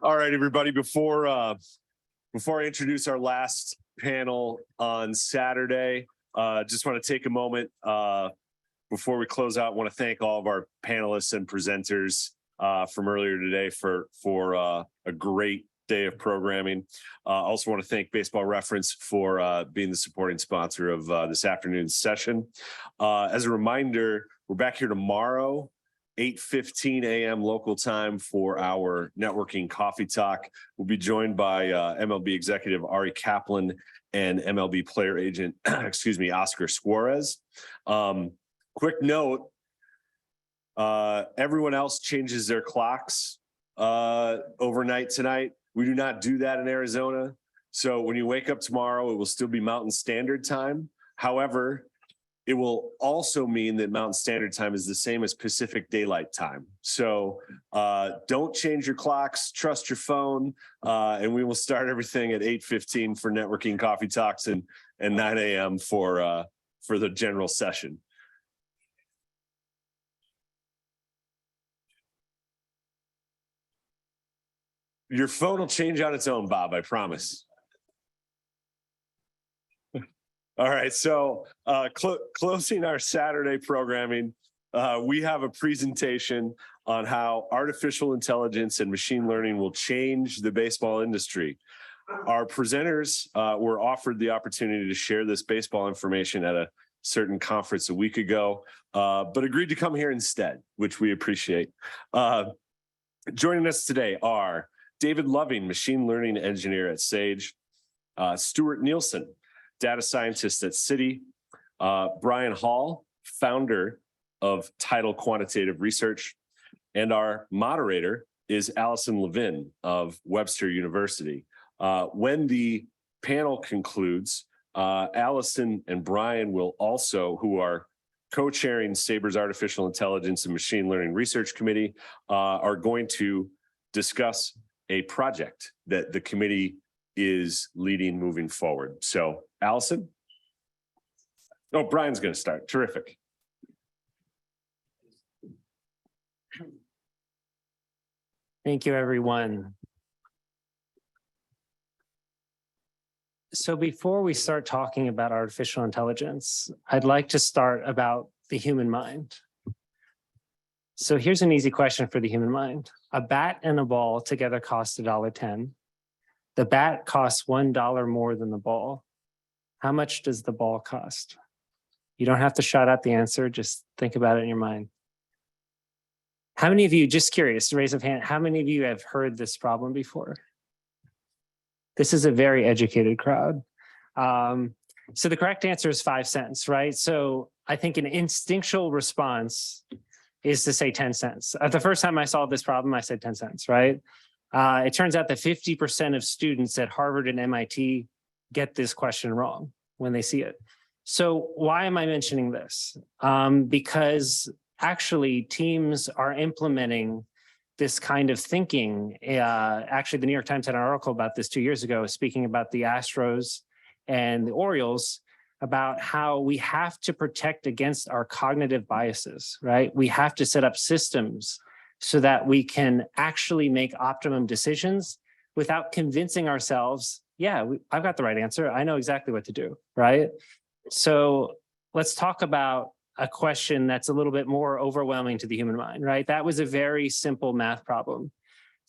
All right, everybody, before I introduce our last panel on Saturday, just want to take a moment before we close out. I want to thank all of our panelists and presenters from earlier today for a great day of programming. Also want to thank Baseball Reference for being the supporting sponsor of this afternoon's session. As a reminder, we're back here tomorrow, 8:15 a.m. local time for our networking coffee talk. We'll be joined by MLB executive Ari Kaplan and MLB player agent, Oscar Suarez. Quick note, everyone else changes their clocks overnight tonight. We do not do that in Arizona. So when you wake up tomorrow, it will still be Mountain Standard Time. However, it will also mean that Mountain Standard Time is the same as Pacific Daylight Time. So don't change your clocks, trust your phone, and we will start everything at 8:15 for networking coffee talks and 9 a.m. for the general session. Your phone will change on its own, Bob, I promise. All right, so closing our Saturday programming, we have a presentation on how artificial intelligence and machine learning will change the baseball industry. Our presenters were offered the opportunity to share this baseball information at a certain conference a week ago, but agreed to come here instead, which we appreciate. Joining us today are David Loving, machine learning engineer at Sage, Stuart Neilson, data scientist at Citi, Brian Hall, founder of Tidal Quantitative Research, and our moderator is Allison Levin of Webster University. When the panel concludes, Allison and Brian will also, who are co-chairing SABR's Artificial Intelligence and Machine Learning Research Committee, are going to discuss a project that the committee is leading moving forward. So, Allison? Oh, Brian's going to start. Terrific. Thank you, everyone. So before we start talking about artificial intelligence, I'd like to start about the human mind. So here's an easy question for the human mind. A bat and a ball together cost $1.10. The bat costs $1 more than the ball. How much does the ball cost? You don't have to shout out the answer, just think about it in your mind. How many of you, just curious, raise of hand, how many of you have heard this problem before? This is a very educated crowd. So the correct answer is 5 cents, right? So I think an instinctual response is to say 10 cents. The first time I saw this problem, I said 10 cents, right? It turns out that 50% of students at Harvard and MIT get this question wrong when they see it. So why am I mentioning this? Because actually teams are implementing this kind of thinking. Actually, the New York Times had an article about this 2 years ago, speaking about the Astros and the Orioles, about how we have to protect against our cognitive biases, right? We have to set up systems so that we can actually make optimum decisions without convincing ourselves, yeah, I've got the right answer. I know exactly what to do, right? So let's talk about a question that's a little bit more overwhelming to the human mind, right? That was a very simple math problem.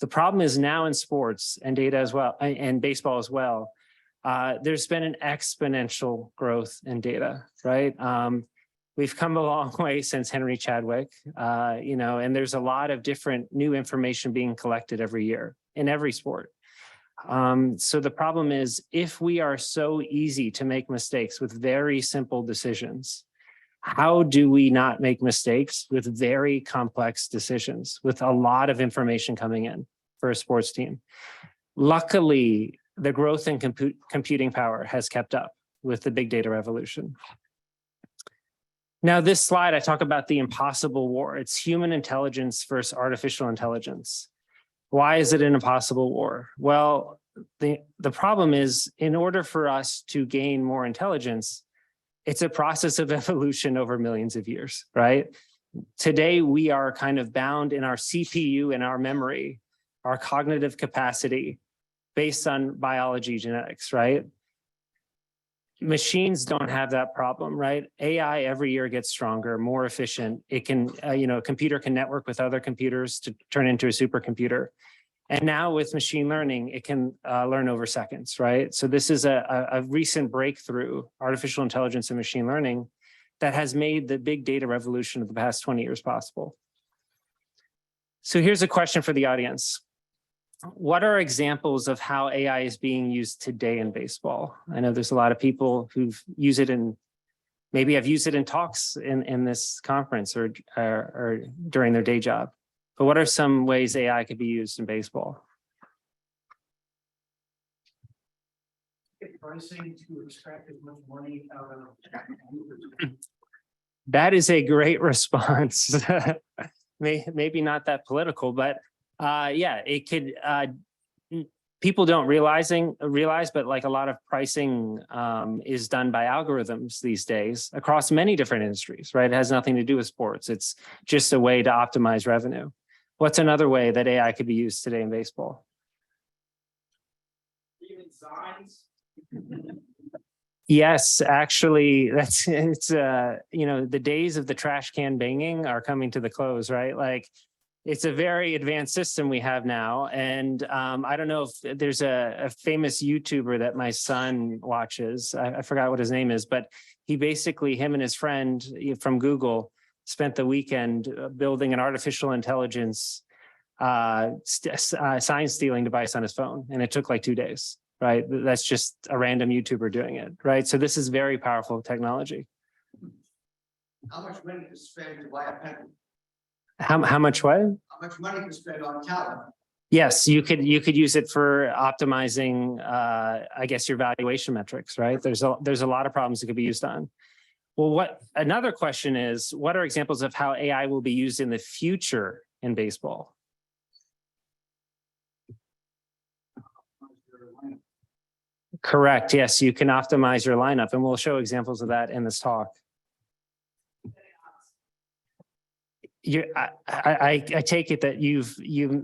The problem is now in sports and data as well, and baseball as well, there's been an exponential growth in data, right? We've come a long way since Henry Chadwick, and there's a lot of different new information being collected every year in every sport. So the problem is, if we are so easy to make mistakes with very simple decisions, how do we not make mistakes with very complex decisions, with a lot of information coming in for a sports team? Luckily, the growth in computing power has kept up with the big data revolution. Now, this slide, I talk about the impossible war. It's human intelligence versus artificial intelligence. Why is it an impossible war? Well, the problem is, in order for us to gain more intelligence, it's a process of evolution over millions of years, right? Today, we are kind of bound in our CPU and our memory our cognitive capacity based on biology genetics, right? Machines don't have that problem, right? AI every year gets stronger, more efficient. It can, a computer can network with other computers to turn into a supercomputer. And now with machine learning, it can learn over seconds, right? So this is a recent breakthrough, artificial intelligence and machine learning, that has made the big data revolution of the past 20 years possible. So here's a question for the audience. What are examples of how AI is being used today in baseball? I know there's a lot of people who've used it in, maybe have used it in talks in this conference or during their day job. But what are some ways AI could be used in baseball? Pricing to extract as much money out of. That is a great response. Maybe not that political, but yeah, it could. People don't realize, but like a lot of pricing is done by algorithms these days across many different industries, right? It has nothing to do with sports. It's just a way to optimize revenue. What's another way that AI could be used today in baseball? Even signs. Yes, actually, the days of the trash can banging are coming to the close, right? Like, it's a very advanced system we have now. And I don't know if there's a famous YouTuber that my son watches. I forgot what his name is, but he basically, him and his friend from Google spent the weekend building an artificial intelligence sign stealing device on his phone. And it took like 2 days, right? That's just a random YouTuber doing it, right? So this is very powerful technology. How much money to spend to buy a pen? How much what? How much money to spend on talent? Yes, you could use it for optimizing, I guess, your valuation metrics, right? There's a lot of problems it could be used on. Well, another question is, what are examples of how AI will be used in the future in baseball? Correct. Yes, you can optimize your lineup, and we'll show examples of that in this talk. I take it that you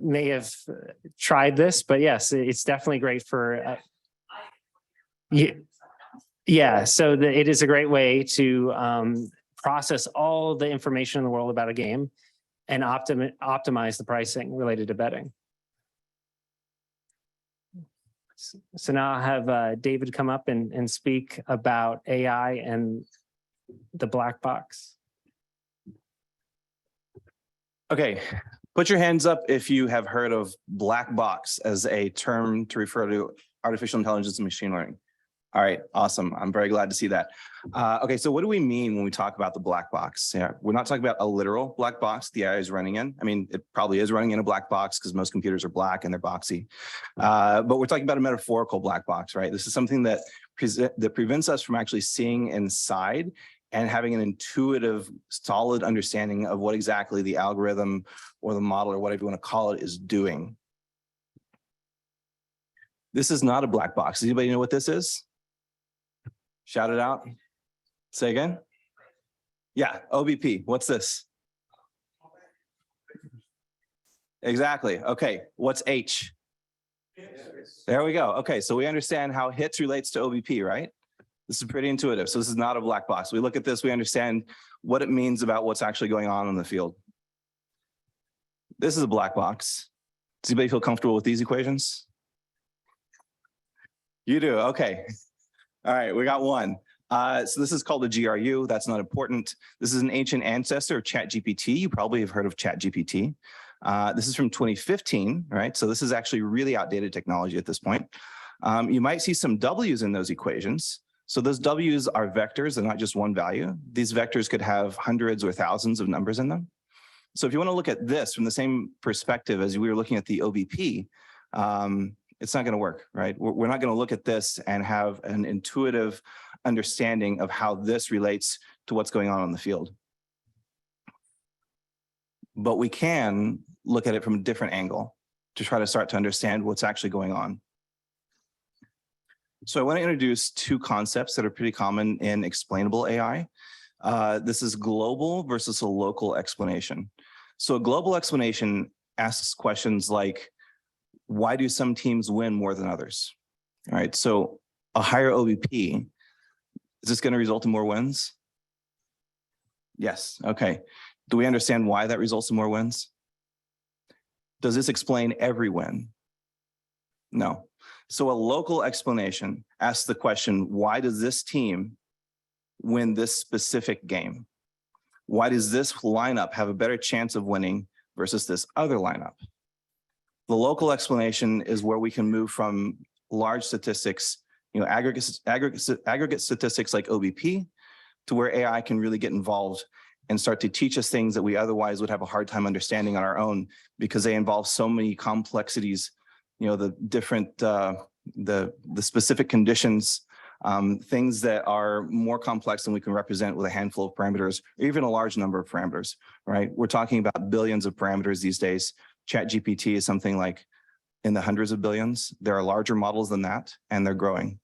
may have tried this, but yes, it's definitely great for. Yeah, so it is a great way to process all the information in the world about a game and optimize the pricing related to betting. So now I'll have David come up and speak about AI and the black box. Okay, put your hands up if you have heard of black box as a term to refer to artificial intelligence and machine learning. All right, awesome. I'm very glad to see that. Okay, so what do we mean when we talk about the black box? Yeah, we're not talking about a literal black box the AI is running in. I mean, it probably is running in a black box because most computers are black and they're boxy. But we're talking about a metaphorical black box, right? This is something that prevents us from actually seeing inside and having an intuitive, solid understanding of what exactly the algorithm or the model or whatever you want to call it is doing. This is not a black box. Does anybody know what this is? Shout it out. Say again. Yeah, OBP. What's this? Exactly. Okay, what's H? There we go. Okay, so we understand how hits relates to OBP, right? This is pretty intuitive. So this is not a black box. We look at this, we understand what it means about what's actually going on in the field. This is a black box. Does anybody feel comfortable with these equations? You do, okay. All right, we got one. So this is called a GRU. That's not important. This is an ancient ancestor of ChatGPT. You probably have heard of ChatGPT. This is from 2015, right? So this is actually really outdated technology at this point. You might see some W's in those equations. So those W's are vectors and not just one value. These vectors could have hundreds or thousands of numbers in them. So if you want to look at this from the same perspective as we were looking at the OBP, it's not going to work, right? We're not going to look at this and have an intuitive understanding of how this relates to what's going on the field. But we can look at it from a different angle to try to start to understand what's actually going on. So I want to introduce two concepts that are pretty common in explainable AI. This is global versus a local explanation. So a global explanation asks questions like, Why do some teams win more than others? All right, so a higher OBP, is this going to result in more wins? Yes, okay. Do we understand why that results in more wins? Does this explain every win? No. So a local explanation asks the question, why does this team win this specific game? Why does this lineup have a better chance of winning versus this other lineup? The local explanation is where we can move from large statistics, aggregate statistics like OBP, to where AI can really get involved and start to teach us things that we otherwise would have a hard time understanding on our own, because they involve so many complexities, the different, the specific conditions, things that are more complex than we can represent with a handful of parameters, or even a large number of parameters, right? We're talking about billions of parameters these days. ChatGPT is something like in the hundreds of billions. There are larger models than that, and they're growing.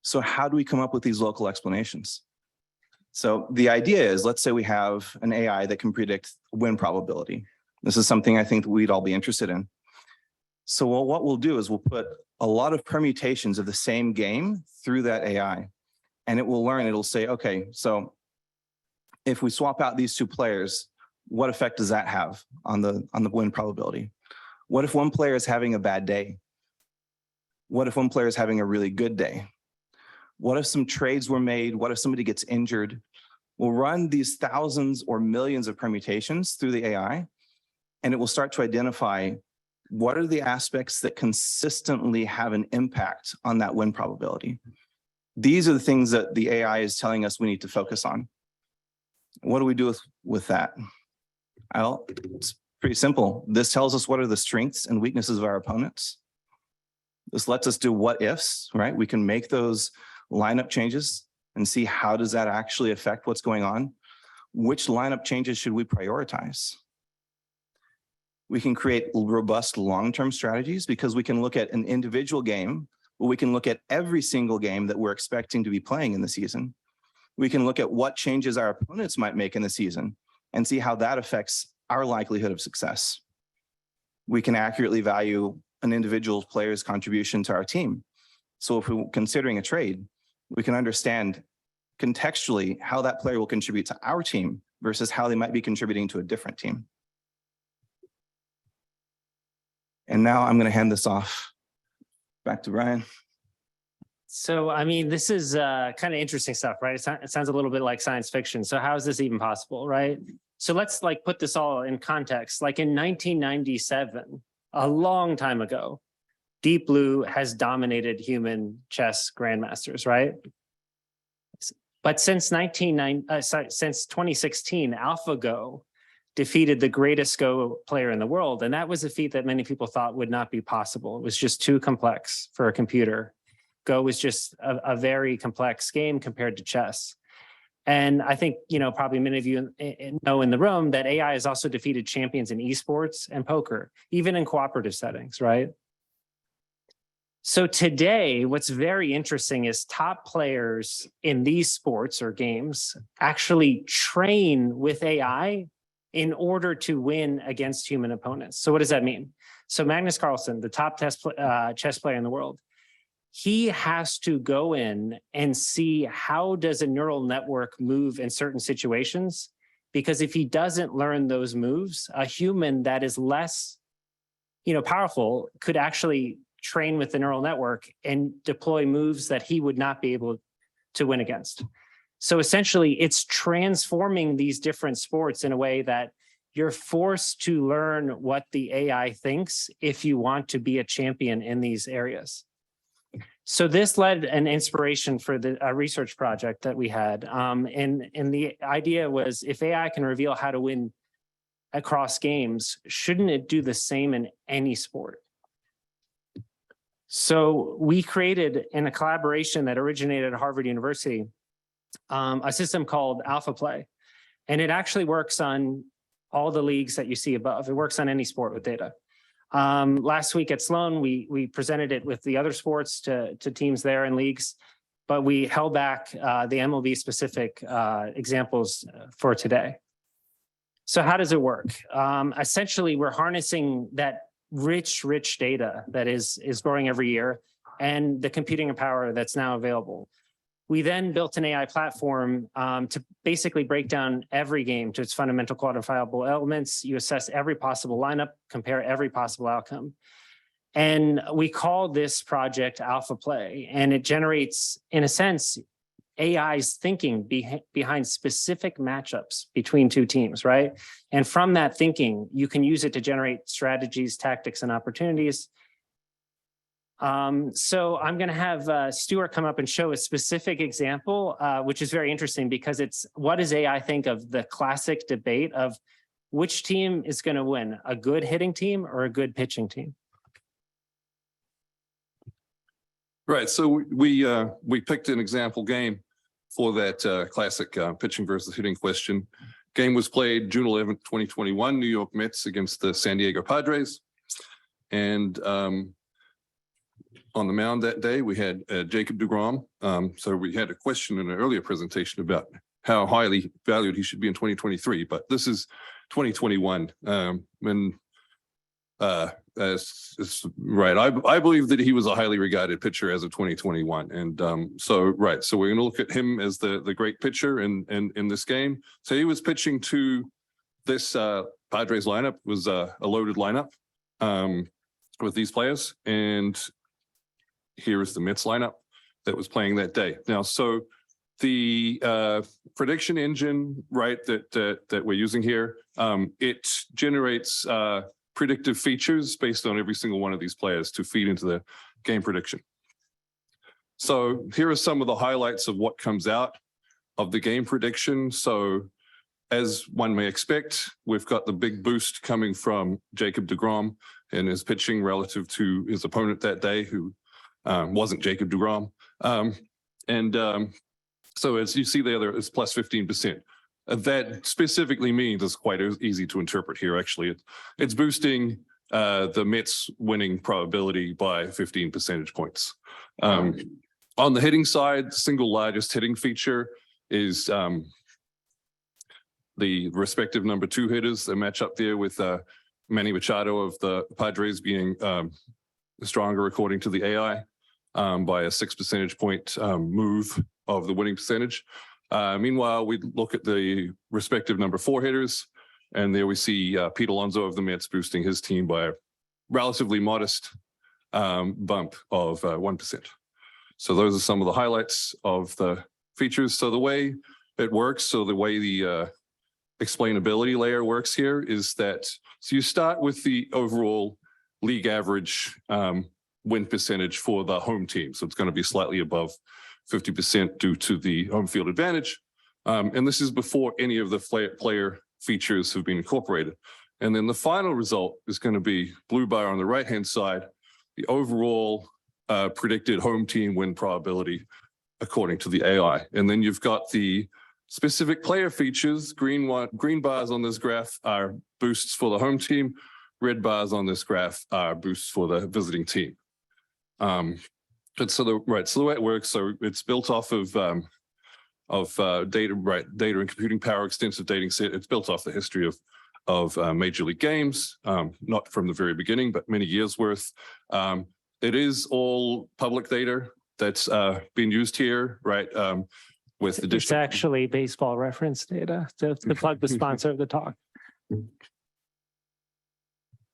So how do we come up with these local explanations? So the idea is, let's say we have an AI that can predict win probability. This is something I think that we'd all be interested in. So what we'll do is we'll put a lot of permutations of the same game through that AI, and it will learn. It'll say, okay, so if we swap out these two players, what effect does that have on the win probability? What if one player is having a bad day? What if one player is having a really good day? What if some trades were made? What if somebody gets injured? We'll run these thousands or millions of permutations through the AI, and it will start to identify what are the aspects that consistently have an impact on that win probability. These are the things that the AI is telling us we need to focus on. What do we do with that? Well, it's pretty simple. This tells us what are the strengths and weaknesses of our opponents. This lets us do what ifs, right? We can make those lineup changes and see how does that actually affect what's going on. Which lineup changes should we prioritize? We can create robust long-term strategies because we can look at an individual game, but we can look at every single game that we're expecting to be playing in the season. We can look at what changes our opponents might make in the season and see how that affects our likelihood of success. We can accurately value an individual player's contribution to our team. So if we're considering a trade, we can understand contextually how that player will contribute to our team versus how they might be contributing to a different team. And now I'm going to hand this off back to Brian. So, I mean, this is kind of interesting stuff, right? It sounds a little bit like science fiction. So how is this even possible, right? So let's put this all in context. Like in 1997, a long time ago, Deep Blue has dominated human chess grandmasters, right? But since 2016, AlphaGo defeated the greatest Go player in the world. And that was a feat that many people thought would not be possible. It was just too complex for a computer. Go was just a very complex game compared to chess. And I think, probably many of you know in the room that AI has also defeated champions in esports and poker, even in cooperative settings, right? So today, what's very interesting is top players in these sports or games actually train with AI in order to win against human opponents. So what does that mean? So Magnus Carlsen, the top chess player in the world, he has to go in and see how does a neural network move in certain situations, because if he doesn't learn those moves, a human that is less, powerful could actually train with the neural network and deploy moves that he would not be able to win against. So essentially, it's transforming these different sports in a way that you're forced to learn what the AI thinks if you want to be a champion in these areas. So this led an inspiration for the research project that we had. And the idea was, if AI can reveal how to win across games, shouldn't it do the same in any sport? So we created, in a collaboration that originated at Harvard University, a system called AlphaPlay. And it actually works on all the leagues that you see above. It works on any sport with data. Last week at Sloan, we presented it with the other sports to teams there and leagues, but we held back the MLB specific examples for today. So how does it work? Essentially, we're harnessing that rich data that is growing every year and the computing power that's now available. We then built an AI platform to basically break down every game to its fundamental quantifiable elements. You assess every possible lineup, compare every possible outcome. And we call this project Alpha Play, and it generates, in a sense, AI's thinking behind specific matchups between two teams, right? And from that thinking, you can use it to generate strategies, tactics, and opportunities. So I'm going to have Stuart come up and show a specific example, which is very interesting because it's what does AI think of the classic debate of which team is going to win, a good hitting team or a good pitching team? Right. So we picked an example game for that classic pitching versus hitting question. Game was played June 11th, 2021, New York Mets against the San Diego Padres. And on the mound that day, we had Jacob deGrom. So we had a question in an earlier presentation about how highly valued he should be in 2023, but this is 2021. It's right. I believe that he was a highly regarded pitcher as of 2021. And so we're going to look at him as the great pitcher in this game. So he was pitching to this Padres lineup, was a loaded lineup with these players. And here is the Mets lineup that was playing that day. Now, so the prediction engine, right, that we're using here, it generates predictive features based on every single one of these players to feed into the game prediction. So here are some of the highlights of what comes out of the game prediction. So as one may expect, we've got the big boost coming from Jacob deGrom and his pitching relative to his opponent that day, who wasn't Jacob deGrom. So as you see there is plus 15%. That specifically means it's quite easy to interpret here, actually. It's boosting the Mets winning probability by 15 percentage points. On the hitting side, the single largest hitting feature is the respective number 2 hitters. They match up there with Manny Machado of the Padres being stronger according to the AI by a 6 percentage point move of the winning percentage. Meanwhile, we look at the respective number 4 hitters, and there we see Pete Alonso of the Mets boosting his team by a relatively modest bump of 1%. So those are some of the highlights of the features. So the way it works, so the way the explainability layer works here is that, so you start with the overall league average win percentage for the home team. So it's going to be slightly above 50% due to the home field advantage. And this is before any of the player features have been incorporated. And then the final result is going to be blue bar on the right-hand side, the overall predicted home team win probability according to the AI. And then you've got the specific player features. Green bars on this graph are boosts for the home team. Red bars on this graph are boosts for the visiting team. So the way it works, so it's built off of data and computing power, extensive data set. It's built off the history of Major League games, not from the very beginning, but many years worth. It is all public data that's being used here, right? With the It's actually baseball reference data to plug the sponsor of the talk.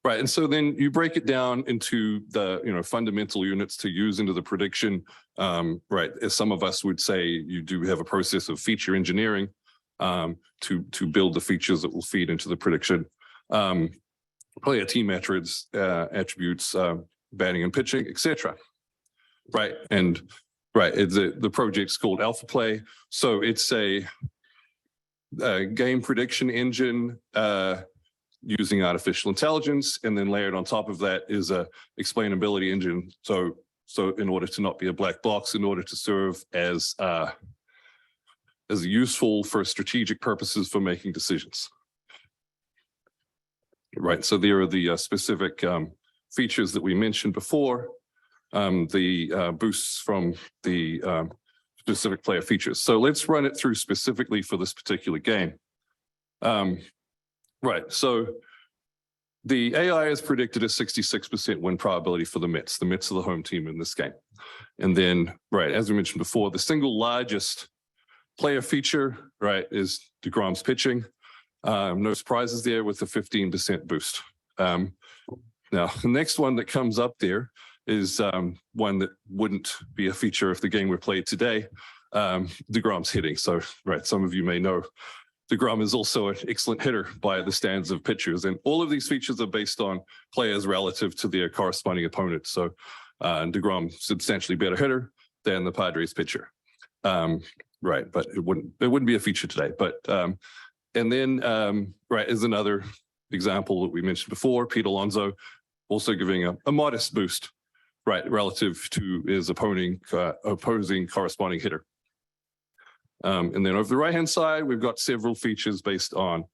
Right, and so then you break it down into the fundamental units to use into the prediction. Right, as some of us would say, you do have a process of feature engineering to build the features that will feed into the prediction. Player team metrics, attributes, batting and pitching, etc. Right, and the project's called Alpha Play, so it's a game prediction engine. Using artificial intelligence, and then layered on top of that is a explainability engine. So in order to not be a black box, in order to serve as useful for strategic purposes for making decisions. Right. So there are the specific features that we mentioned before, the boosts from the specific player features. So let's run it through specifically for this particular game. Right. So the AI has predicted a 66% win probability for the Mets. The Mets are the home team in this game. And then, right, as we mentioned before, the single largest player feature, right, is DeGrom's pitching. No surprises there with a 15% boost. Now, the next one that comes up there is one that wouldn't be a feature if the game were played today, DeGrom's hitting. So, right, some of you may know DeGrom is also an excellent hitter by the standards of pitchers. And all of these features are based on players relative to their corresponding opponents. So DeGrom, substantially better hitter than the Padres pitcher. Right, but it wouldn't be a feature today. But and then right is another example that we mentioned before. Pete Alonso also giving a modest boost, right, relative to his opposing corresponding hitter. And then over the right-hand side, we've got several features based on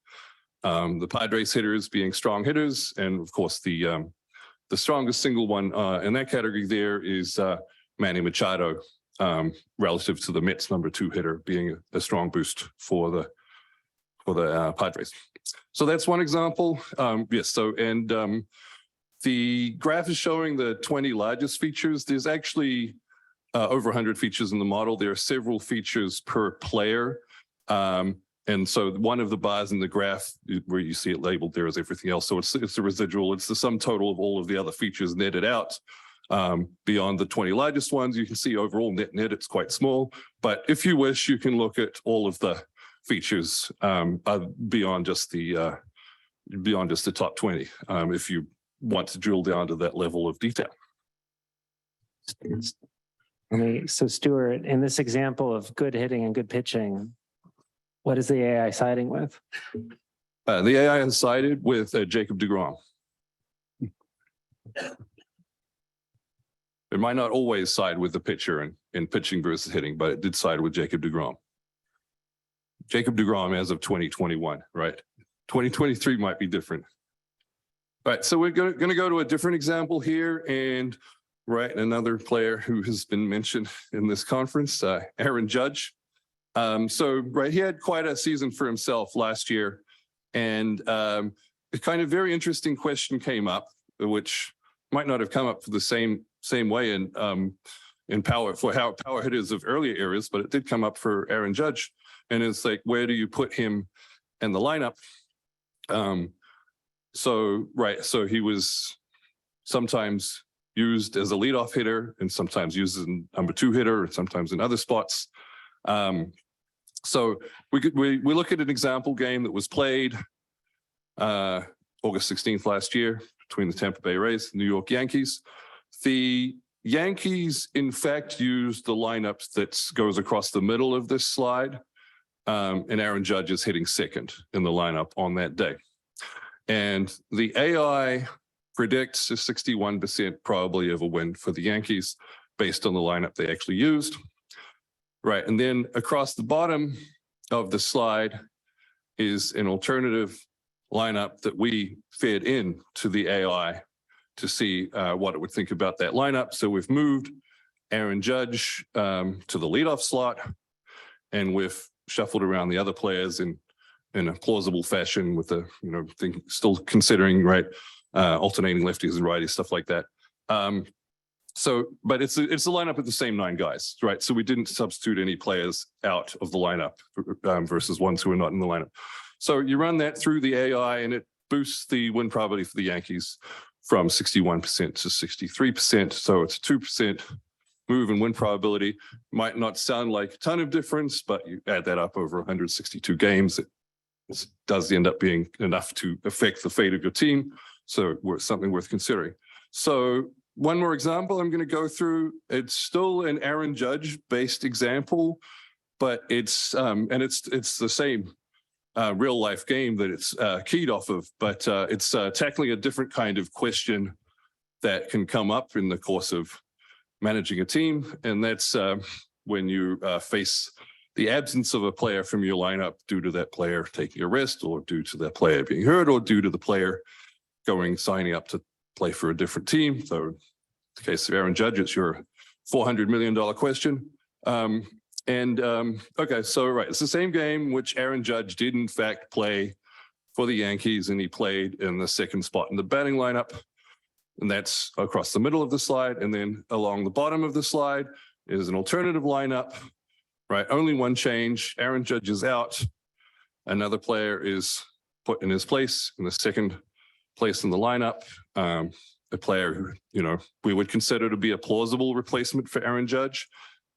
the Padres hitters being strong hitters, and of course the strongest single one in that category there is Manny Machado, relative to the Mets #2 hitter, being a strong boost for the Padres. So that's one example. Yes. So and the graph is showing the 20 largest features. There's actually over 100 features in the model. There are several features per player. And so one of the bars in the graph where you see it labeled there is everything else. So it's the residual. It's the sum total of all of the other features netted out. Beyond the 20 largest ones, you can see overall net it's quite small. But if you wish, you can look at all of the features beyond just the top 20 if you want to drill down to that level of detail. So Stuart, in this example of good hitting and good pitching, what is the AI siding with? The AI has sided with Jacob deGrom. It might not always side with the pitcher in pitching versus hitting, but it did side with Jacob deGrom. Jacob deGrom as of 2021, right? 2023 might be different. All right, so we're going to go to a different example here, and right, another player who has been mentioned in this conference, Aaron Judge. So right, he had quite a season for himself last year, and a kind of very interesting question came up, which might not have come up for the same way in power hitters of earlier eras, but it did come up for Aaron Judge, and it's like, where do you put him in the lineup? So he was sometimes used as a leadoff hitter, and sometimes used as a #2 hitter, and sometimes in other spots. So we look at an example game that was played August 16th last year between the Tampa Bay Rays and New York Yankees. The Yankees, in fact, used the lineups that goes across the middle of this slide, and Aaron Judge is hitting second in the lineup on that day. And the AI predicts a 61% probability of a win for the Yankees based on the lineup they actually used. Right, and then across the bottom of the slide is an alternative lineup that we fed in to the AI to see what it would think about that lineup. So we've moved Aaron Judge to the leadoff slot, and we've shuffled around the other players in a plausible fashion with the, still considering, right, alternating lefties and righties, stuff like that. But it's a lineup with the same 9 guys, right? So we didn't substitute any players out of the lineup versus ones who are not in the lineup. So you run that through the AI, and it boosts the win probability for the Yankees from 61% to 63%. So it's a 2% move in win probability. Might not sound like a ton of difference, but you add that up over 162 games, it does end up being enough to affect the fate of your team. So something worth considering. So one more example I'm going to go through. It's still an Aaron Judge based example, but it's the same real life game that it's keyed off of, but it's tackling a different kind of question that can come up in the course of managing a team. And that's when you face the absence of a player from your lineup due to that player taking a rest, or due to that player being hurt, or due to the player signing up to play for a different team. So in the case of Aaron Judge, it's your $400 million question. Okay, so right, it's the same game which Aaron Judge did in fact play for the Yankees, and he played in the second spot in the batting lineup. And that's across the middle of the slide. And then along the bottom of the slide is an alternative lineup, right? Only one change. Aaron Judge is out. Another player is put in his place in the second place in the lineup. A player who, you know, we would consider to be a plausible replacement for Aaron Judge,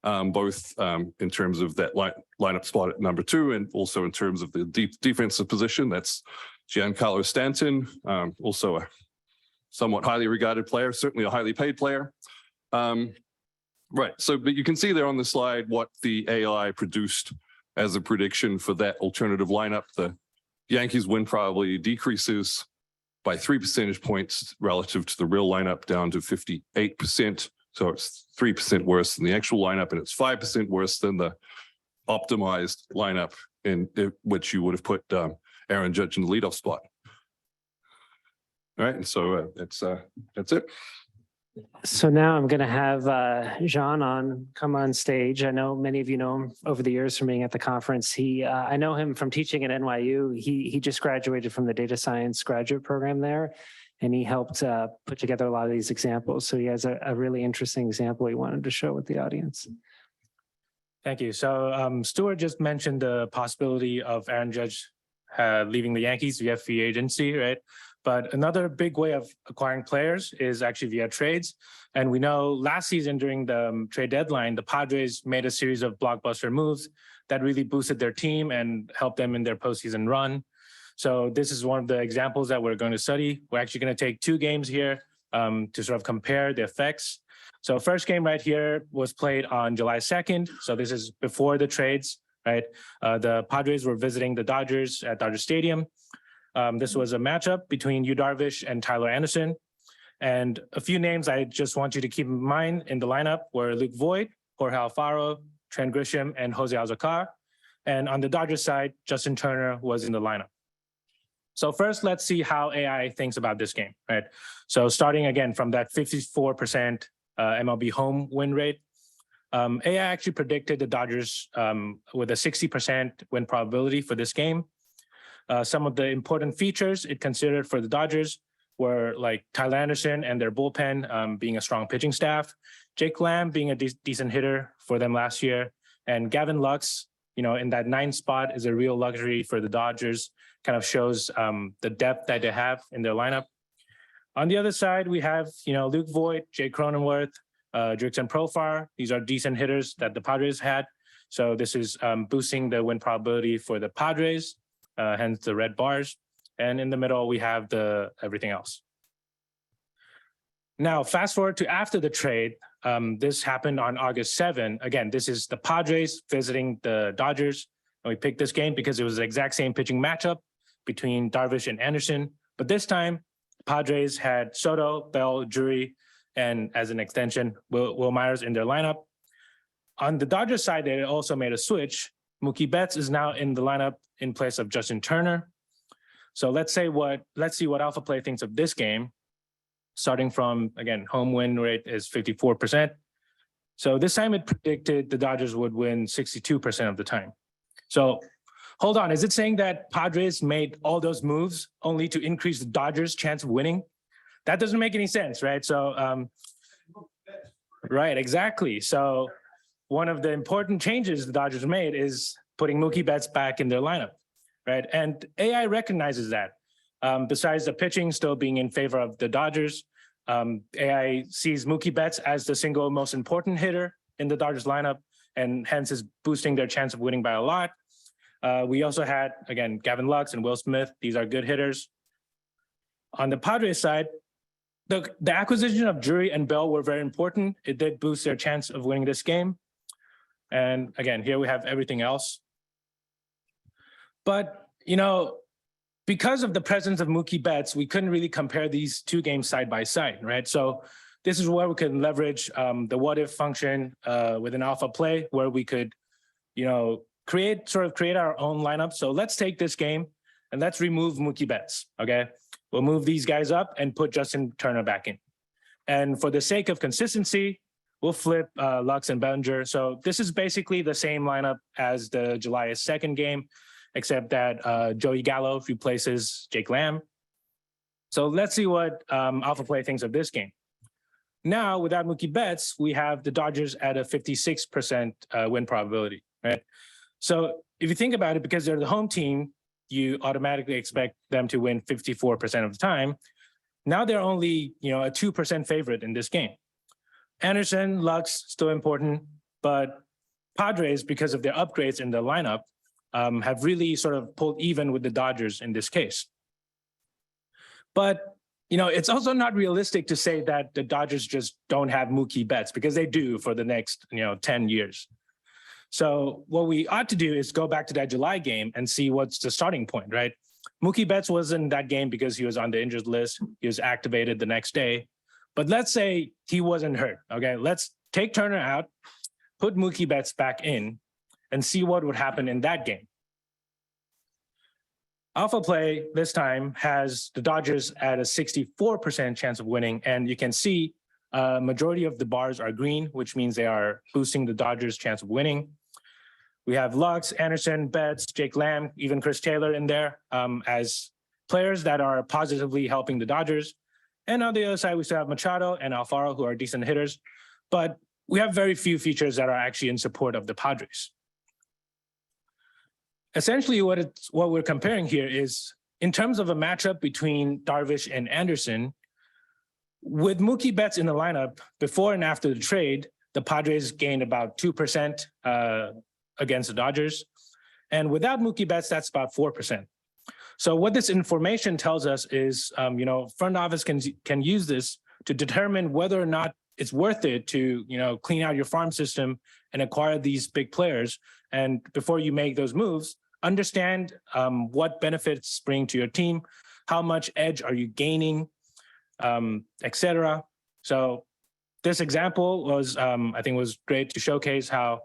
both in terms of that lineup spot at number 2 and also in terms of the defensive position. That's Giancarlo Stanton, also a somewhat highly regarded player, certainly a highly paid player. Right, so but you can see there on the slide what the AI produced as a prediction for that alternative lineup. The Yankees win probably decreases by 3 percentage points relative to the real lineup, down to 58%. So it's 3% worse than the actual lineup, and it's 5% worse than the optimized lineup in which you would have put Aaron Judge in the leadoff spot. All right, and so that's it. So now I'm going to have Jean come on stage. I know many of you know him over the years from being at the conference. I know him from teaching at NYU. He just graduated from the data science graduate program there, and he helped put together a lot of these examples. So he has a really interesting example he wanted to show with the audience. Thank you. So Stuart just mentioned the possibility of Aaron Judge leaving the Yankees via free agency, right? But another big way of acquiring players is actually via trades. And we know last season during the trade deadline, the Padres made a series of blockbuster moves that really boosted their team and helped them in their postseason run. So this is one of the examples that we're going to study. We're actually going to take 2 games here to sort of compare the effects. So first game right here was played on July 2nd. So this is before the trades, right? The Padres were visiting the Dodgers at Dodger Stadium. This was a matchup between Yu Darvish and Tyler Anderson. And a few names I just want you to keep in mind in the lineup were Luke Voigt, Jorge Alfaro, Trent Grisham, and Jose Alzarcar. And on the Dodgers side, Justin Turner was in the lineup. So first, let's see how AI thinks about this game, right? So starting again from that 54% MLB home win rate, AI actually predicted the Dodgers with a 60% win probability for this game. Some of the important features it considered for the Dodgers were like Tyler Anderson and their bullpen being a strong pitching staff, Jake Lamb being a decent hitter for them last year, and Gavin Lux, you know, in that 9th spot is a real luxury for the Dodgers, kind of shows the depth that they have in their lineup. On the other side, we have, you know, Luke Voigt, Jake Cronenworth, Jurickson Profar. These are decent hitters that the Padres had. So this is boosting the win probability for the Padres. Hence the red bars. And in the middle, we have the everything else. Now, fast forward to after the trade, this happened on August 7. Again, this is the Padres visiting the Dodgers. And we picked this game because it was the exact same pitching matchup between Darvish and Anderson. But this time, Padres had Soto, Bell, Drury, and as an extension, Will Myers in their lineup. On the Dodgers side, they also made a switch. Mookie Betts is now in the lineup in place of Justin Turner. So let's see what Alpha Play thinks of this game. Starting from, again, home win rate is 54%. So this time it predicted the Dodgers would win 62% of the time. So hold on, is it saying that Padres made all those moves only to increase the Dodgers' chance of winning? That doesn't make any sense, right? So, right, exactly. So one of the important changes the Dodgers made is putting Mookie Betts back in their lineup, right? And AI recognizes that. Besides the pitching still being in favor of the Dodgers, AI sees Mookie Betts as the single most important hitter in the Dodgers lineup, and hence is boosting their chance of winning by a lot. We also had, again, Gavin Lux and Will Smith. These are good hitters. On the Padres side, the acquisition of Drury and Bell were very important. It did boost their chance of winning this game. And again, here we have everything else. But, you know, because of the presence of Mookie Betts, we couldn't really compare these 2 games side by side, right? So this is where we can leverage the what if function with an alpha play, where we could, you know, create our own lineup. So let's take this game and let's remove Mookie Betts, okay? We'll move these guys up and put Justin Turner back in. And for the sake of consistency, we'll flip Lux and Bellinger. So this is basically the same lineup as the July 2nd game, except that Joey Gallo replaces Jake Lamb. So let's see what Alpha Play thinks of this game. Now, without Mookie Betts, we have the Dodgers at a 56% win probability, right? So if you think about it, because they're the home team, you automatically expect them to win 54% of the time. Now they're only, a 2% favorite in this game. Anderson, Lux, still important, but Padres, because of their upgrades in the lineup, have really sort of pulled even with the Dodgers in this case. But, it's also not realistic to say that the Dodgers just don't have Mookie Betts, because they do for the next, 10 years. So what we ought to do is go back to that July game and see what's the starting point, right? Mookie Betts was in that game because he was on the injured list. He was activated the next day. But let's say he wasn't hurt, okay? Let's take Turner out, put Mookie Betts back in, and see what would happen in that game. Alpha Play this time has the Dodgers at a 64% chance of winning, and you can see majority of the bars are green, which means they are boosting the Dodgers' chance of winning. We have Lux, Anderson, Betts, Jake Lamb, even Chris Taylor in there as players that are positively helping the Dodgers. And on the other side, we still have Machado and Alfaro, who are decent hitters, but we have very few features that are actually in support of the Padres. Essentially, what we're comparing here is, in terms of a matchup between Darvish and Anderson, with Mookie Betts in the lineup before and after the trade, the Padres gained about 2% against the Dodgers. And without Mookie Betts, that's about 4%. So what this information tells us is, front office can use this to determine whether or not it's worth it to, clean out your farm system and acquire these big players. And before you make those moves, understand what benefits bring to your team, how much edge are you gaining, etc. So this example was, I think, was great to showcase how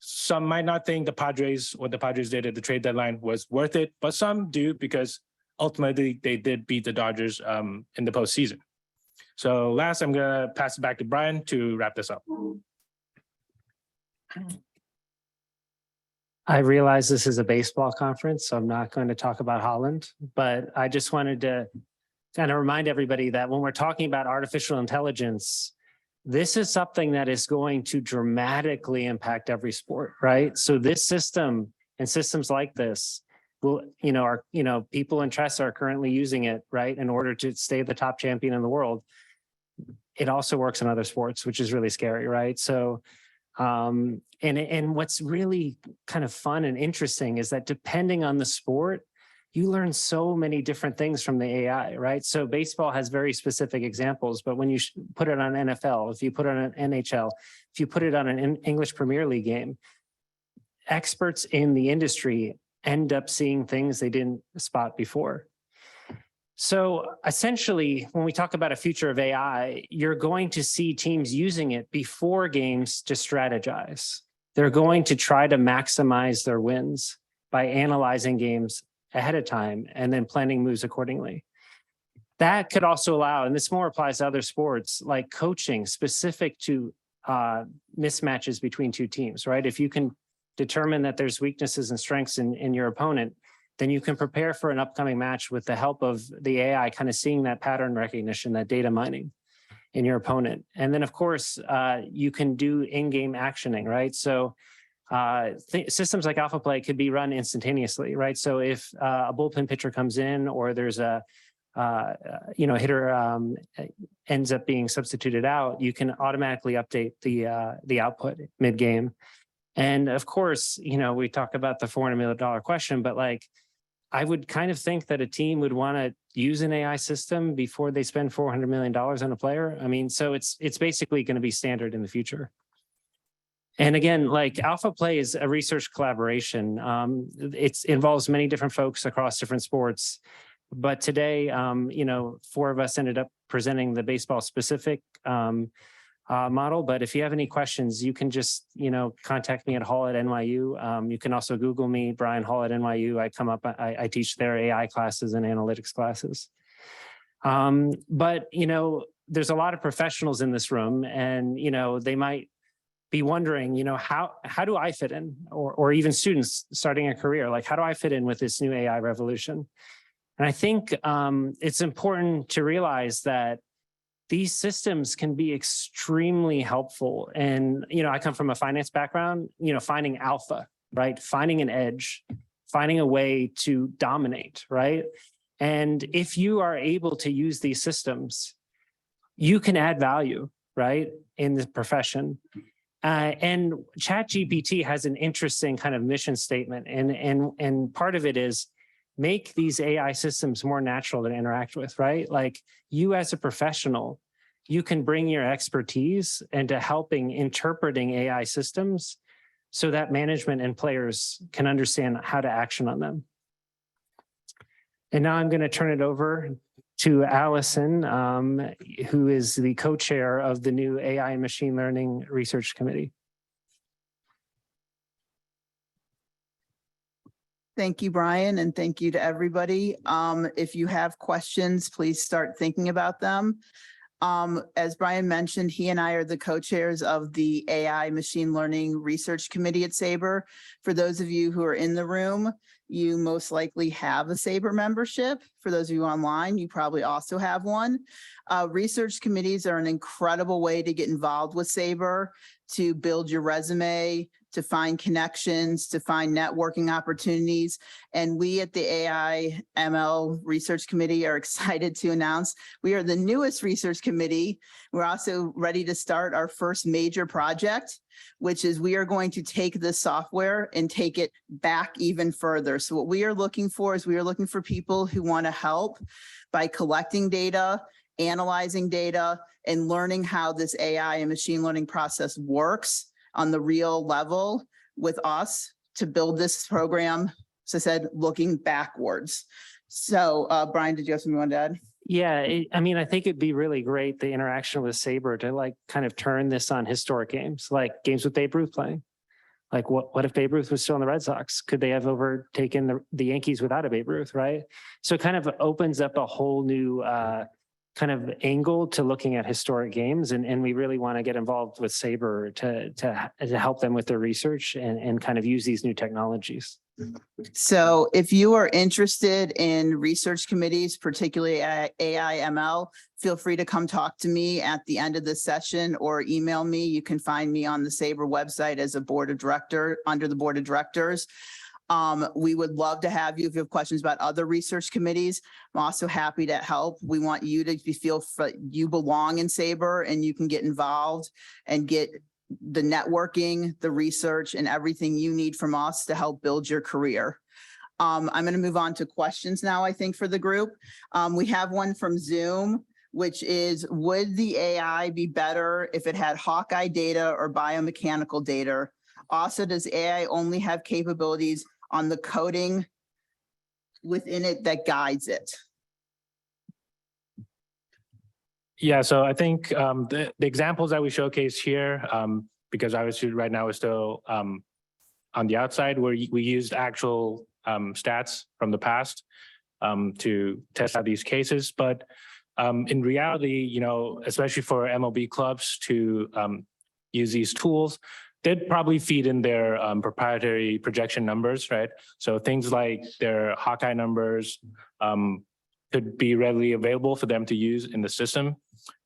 some might not think what the Padres did at the trade deadline was worth it, but some do, because ultimately they did beat the Dodgers in the postseason. So last, I'm going to pass it back to Brian to wrap this up. I realize this is a baseball conference, so I'm not going to talk about Holland, but I just wanted to kind of remind everybody that when we're talking about artificial intelligence, this is something that is going to dramatically impact every sport, right? So this system and systems like this will, people in chess are currently using it, right, in order to stay the top champion in the world. It also works in other sports, which is really scary, right? So, and what's really kind of fun and interesting is that depending on the sport, you learn so many different things from the AI, right? So baseball has very specific examples, but when you put it on NFL, if you put it on an NHL, if you put it on an English Premier League game, experts in the industry end up seeing things they didn't spot before. So essentially, when we talk about a future of AI, you're going to see teams using it before games to strategize. They're going to try to maximize their wins by analyzing games ahead of time and then planning moves accordingly. That could also allow, and this more applies to other sports, like coaching specific to mismatches between two teams, right? If you can determine that there's weaknesses and strengths in your opponent, then you can prepare for an upcoming match with the help of the AI, kind of seeing that pattern recognition, that data mining in your opponent. And then, of course, you can do in-game actioning, right? So systems like Alpha Play could be run instantaneously, right? So if a bullpen pitcher comes in, or there's a hitter ends up being substituted out, you can automatically update the output mid-game. And of course, we talk about the $400 million question, but I would kind of think that a team would want to use an AI system before they spend $400 million on a player. I mean, so it's basically going to be standard in the future. And again, Alpha Play is a research collaboration. It involves many different folks across different sports. But today, 4 of us ended up presenting the baseball specific model. But if you have any questions, you can just, contact me at Hall at NYU. You can also Google me, Brian Hall at NYU. I teach their AI classes and analytics classes. But, there's a lot of professionals in this room, and, they might be wondering, how do I fit in, or even students starting a career, like how do I fit in with this new AI revolution? And I think it's important to realize that these systems can be extremely helpful. And, I come from a finance background, finding alpha, right? Finding an edge, finding a way to dominate, right? And if you are able to use these systems, you can add value, right, in the profession. And ChatGPT has an interesting kind of mission statement. And part of it is make these AI systems more natural to interact with, right? Like you as a professional, you can bring your expertise into helping interpreting AI systems so that management and players can understand how to action on them. And now I'm going to turn it over to Allison, who is the co-chair of the new AI and Machine Learning Research Committee. Thank you, Brian, and thank you to everybody. If you have questions, please start thinking about them. As Brian mentioned, he and I are the co-chairs of the AI Machine Learning Research Committee at SABR. For those of you who are in the room, you most likely have a SABR membership. For those of you online, you probably also have one. Research committees are an incredible way to get involved with SABR, to build your resume, to find connections, to find networking opportunities. And we at the AI ML Research Committee are excited to announce we are the newest research committee. We're also ready to start our first major project, which is we are going to take this software and take it back even further. So what we are looking for is we are looking for people who want to help by collecting data, analyzing data, and learning how this AI and machine learning process works on the real level with us to build this program, as I said, looking backwards. So Brian, did you have something you wanted to add? Yeah, I think it'd be really great, the interaction with SABR, to like kind of turn this on historic games, like games with Babe Ruth playing. Like what if Babe Ruth was still in the Red Sox? Could they have overtaken the Yankees without a Babe Ruth, right? So it kind of opens up a whole new kind of angle to looking at historic games. And we really want to get involved with SABR to help them with their research and kind of use these new technologies. So if you are interested in research committees, particularly AI ML, feel free to come talk to me at the end of this session or email me. You can find me on the SABR website as a board of director, under the board of directors. We would love to have you if you have questions about other research committees. I'm also happy to help. We want you to feel you belong in SABR and you can get involved and get the networking, the research, and everything you need from us to help build your career. I'm going to move on to questions now, I think, for the group. We have one from Zoom, which is, would the AI be better if it had Hawkeye data or biomechanical data? Also, does AI only have capabilities on the coding within it that guides it? Yeah, so I think the examples that we showcase here, because obviously right now we're still on the outside, where we used actual stats from the past to test out these cases. But in reality, especially for MLB clubs to use these tools, they'd probably feed in their proprietary projection numbers, right? So things like their Hawkeye numbers could be readily available for them to use in the system.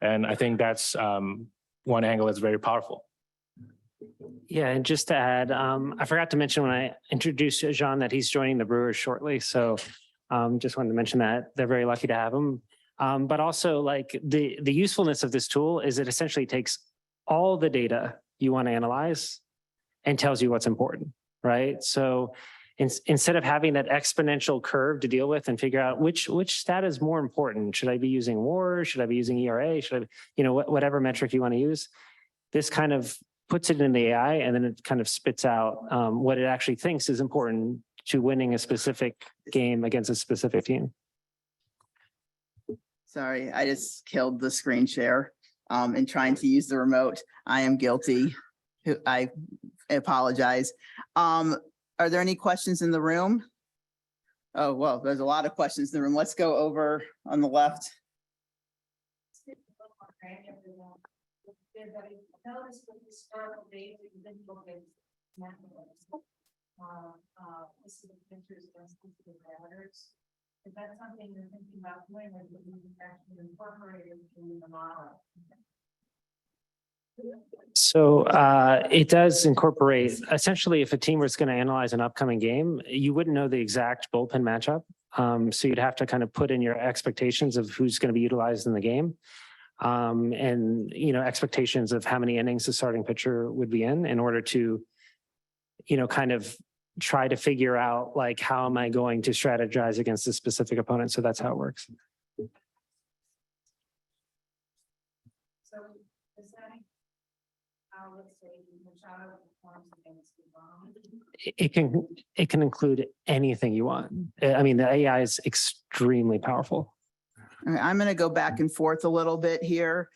And I think that's one angle that's very powerful. Yeah, and just to add, I forgot to mention when I introduced Jean that he's joining the Brewers shortly. So just wanted to mention that. They're very lucky to have him. But also, like, the usefulness of this tool is it essentially takes all the data you want to analyze and tells you what's important, right? So instead of having that exponential curve to deal with and figure out which stat is more important, should I be using WAR? Should I be using ERA? Should I, whatever metric you want to use, this kind of puts it in the AI and then it kind of spits out what it actually thinks is important to winning a specific game against a specific team. Sorry, I just killed the screen share in trying to use the remote. I am guilty. I apologize. Are there any questions in the room? Oh, well, there's a lot of questions in the room. Let's go over on the left. noticed with historical data, you didn't look at this is the pictures of the parameters. Is that something you're thinking about doing, or would you actually incorporate it into the model? So it does incorporate, essentially, if a team was going to analyze an upcoming game, you wouldn't know the exact bullpen matchup. So you'd have to kind of put in your expectations of who's going to be utilized in the game. And, expectations of how many innings the starting pitcher would be in order to, kind of try to figure out, like, how am I going to strategize against a specific opponent? So that's how it works. So is that how, let's say, Machado performs against the bomb? It can include anything you want. I mean, the AI is extremely powerful. All right, I'm going to go back and forth a little bit here.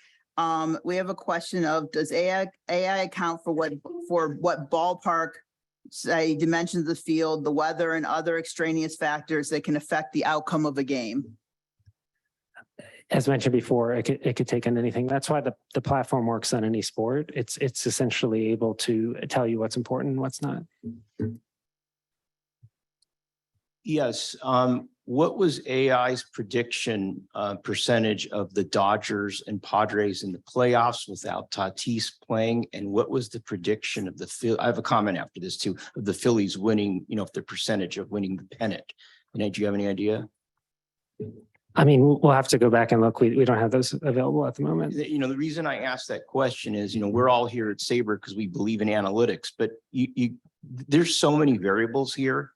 We have a question of, does AI account for what ballpark, say, dimensions of the field, the weather, and other extraneous factors that can affect the outcome of a game? As mentioned before, it could take in anything. That's why the platform works on any sport. It's essentially able to tell you what's important and what's not. Yes. What was AI's prediction percentage of the Dodgers and Padres in the playoffs without Tatis playing? And what was the prediction of the Phillies? I have a comment after this too, of the Phillies winning, if the percentage of winning the pennant. And do you have any idea? I mean, we'll have to go back and look. We don't have those available at the moment. The reason I asked that question is, we're all here at SABR because we believe in analytics, but there's so many variables here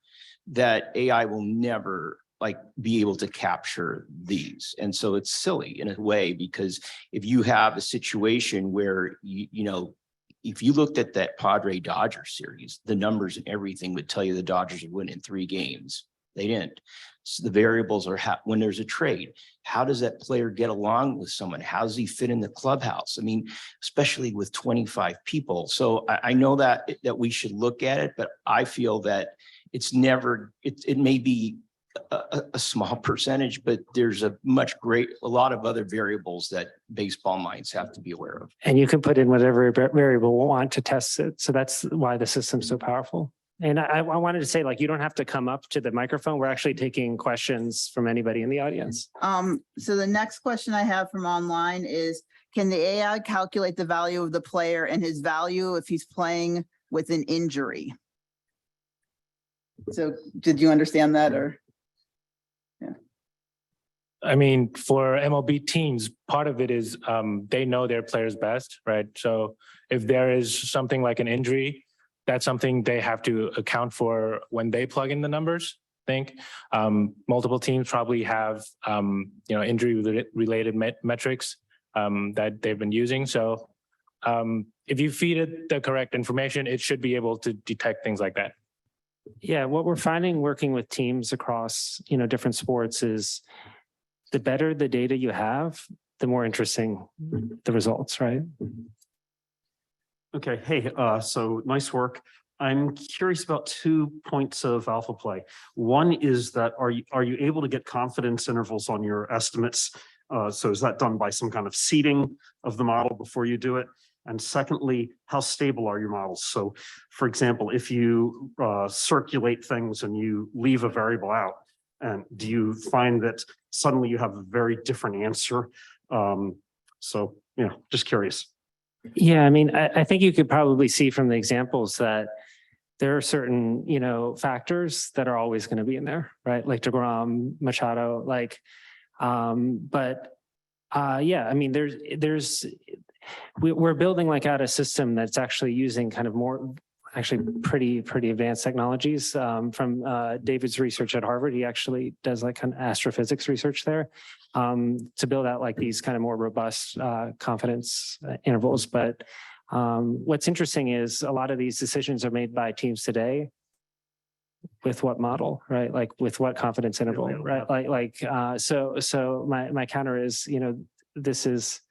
that AI will never be able to capture these. And so it's silly in a way, because if you have a situation where, if you looked at that Padre Dodger series, the numbers and everything would tell you the Dodgers would win in 3 games. They didn't. So the variables are when there's a trade, how does that player get along with someone? How does he fit in the clubhouse? I mean, especially with 25 people. So I know that we should look at it, but I feel that it's never, it may be a small percentage, but there's a lot of other variables that baseball minds have to be aware of. And you can put in whatever variable we want to test it. So that's why the system's so powerful. And I wanted to say, you don't have to come up to the microphone. We're actually taking questions from anybody in the audience. So the next question I have from online is, can the AI calculate the value of the player and his value if he's playing with an injury? So did you understand that, or? I mean, for MLB teams, part of it is they know their players best, right? So if there is something like an injury, that's something they have to account for when they plug in the numbers. I think multiple teams probably have injury related metrics that they've been using. So if you feed it the correct information, it should be able to detect things like that. Yeah, what we're finding working with teams across different sports is the better the data you have, the more interesting the results, right? Okay, hey, so nice work. I'm curious about 2 points of alpha play. One is that are you able to get confidence intervals on your estimates? So is that done by some kind of seeding of the model before you do it? And secondly, how stable are your models? So for example, if you circulate things and you leave a variable out, and do you find that suddenly you have a very different answer? So, just curious. Yeah, I mean, I think you could probably see from the examples that there are certain, factors that are always going to be in there, right? Like DeGrom, Machado, yeah, I mean, we're building out a system that's actually using kind of more, actually pretty advanced technologies from David's research at Harvard. He actually does kind of astrophysics research there to build out these kind of more robust confidence intervals. But what's interesting is a lot of these decisions are made by teams today with what model, right? With what confidence interval, right? So my counter is, this is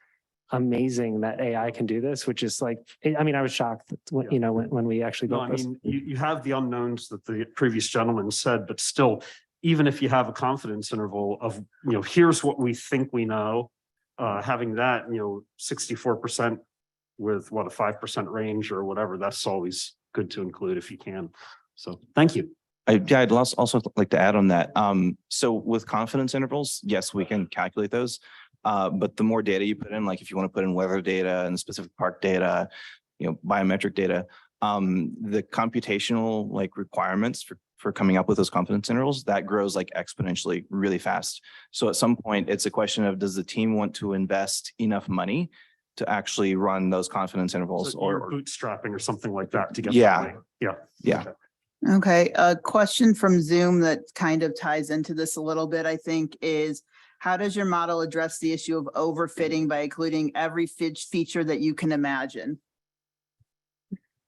amazing that AI can do this, which is I mean, I was shocked when we actually built this. You have the unknowns that the previous gentleman said, but still, even if you have a confidence interval of, here's what we think we know, having that, 64% with what, a 5% range or whatever, that's always good to include if you can. So thank you. I'd also like to add on that. So with confidence intervals, yes, we can calculate those. But the more data you put in, like if you want to put in weather data and specific park data, biometric data, the computational like requirements for coming up with those confidence intervals, that grows like exponentially really fast. So at some point, it's a question of, does the team want to invest enough money to actually run those confidence intervals, So you're or bootstrapping or something like that to get. Yeah. that way. Yeah. yeah. Okay, a question from Zoom that kind of ties into this a little bit, I think, is how does your model address the issue of overfitting by including every feature that you can imagine?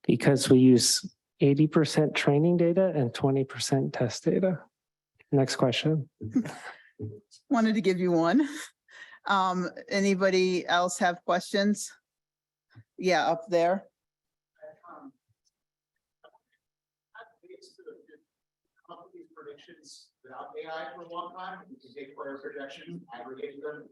Because we use 80% training data and 20% test data. Next question. Wanted to give you one. Anybody else have questions? Yeah, up there. Predictions without AI for a long time. You can take player projections, aggregate them,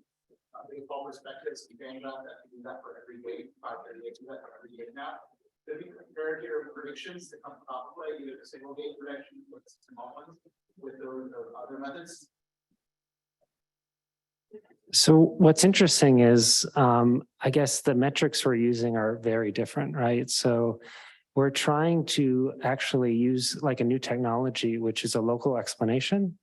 baseball perspectives, you can about that. You do that for every game, 538 do that for every game now. Then you compare your predictions that come from play, either the single game prediction with small ones with those other methods. So what's interesting is, I guess the metrics we're using are very different, right? So we're trying to actually use like a new technology, which is a local explanation.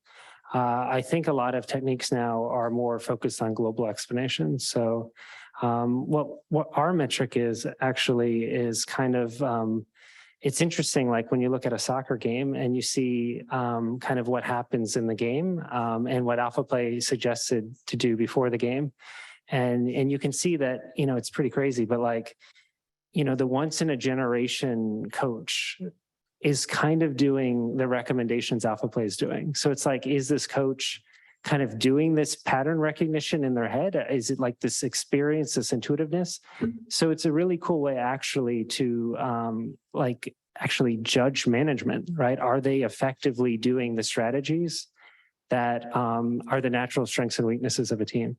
I think a lot of techniques now are more focused on global explanations. So what our metric is actually is kind of, it's interesting, like when you look at a soccer game and you see kind of what happens in the game and what AlphaPlay suggested to do before the game. And you can see that, it's pretty crazy, but like, the once in a generation coach is kind of doing the recommendations AlphaPlay is doing. So it's like, is this coach kind of doing this pattern recognition in their head? Is it like this experience, this intuitiveness? So it's a really cool way actually to actually judge management, right? Are they effectively doing the strategies that are the natural strengths and weaknesses of a team?